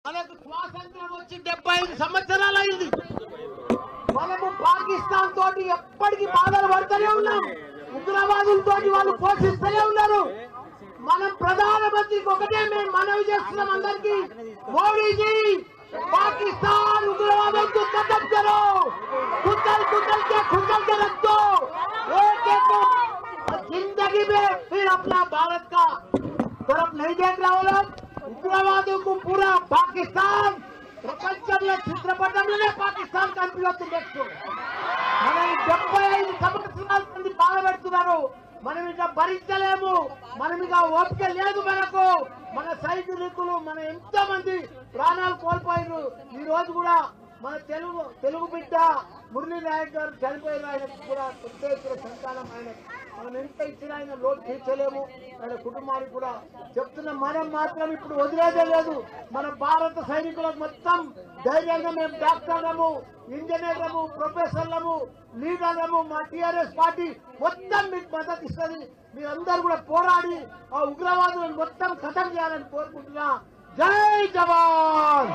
మనకు స్వాతంత్రం వచ్చి 75 సంవత్సరాలు అయింది. మనము పాకిస్తాన్ తోటి ఎప్పటికీ బాధలు పడుతూనే ఉన్నాం. ఉగ్రవాదులతో వాళ్ళు పోషిస్తూనే ఉన్నారు. మనం ప్రధానమంత్రికి ఒకటే మేము మనవి చేస్తున్నాం అందరికీ, మోడీజీ पाकिस्तान उग्रवादों को खत्म करो, कुचल के रख दो एक एक जिंदगी में फिर अपना भारत का तरफ नहीं देख रहा हो लोग. उग्रवादों को पूरा पाकिस्तान ప్రపంచంలో చిత్రపటంలోనే పాకిస్తాన్ కనిపిస్తుంది. నెక్స్ట్ మనం 75 సంవత్సరాల నుండి బాధపెడుతున్నారు. మనం ఇక భరించలేము. మనం ఇక ఓపిక లేదు మనకు. మన సైనికులు మన ఎంతో మంది ప్రాణాలు కోల్పోయారు. ఈ రోజు కూడా మన తెలుగు బిడ్డ మురళీ నాయక్ గారు చనిపోయారు. ఆయనకు కూడా పెద్ద ఎత్తున సంతానం. ఆయన మనం ఎంత ఇచ్చినా ఆయన లోటు తీర్చలేము. ఆయన కుటుంబానికి కూడా చెప్తున్న మనం మాత్రం ఇప్పుడు వదిలేదే లేదు. మన భారత సైనికులకు మొత్తం ధైర్యంగా మేము డాక్టర్లము, ఇంజనీర్లము, ప్రొఫెసర్లము, లీడర్లము, మా టీఆర్ఎస్ పార్టీ మొత్తం మీకు మద్దతు ఇస్తుంది. మీరందరూ కూడా పోరాడి ఆ ఉగ్రవాదులను మొత్తం ఖతం చేయాలని కోరుకుంటున్నా. జై జవాన్.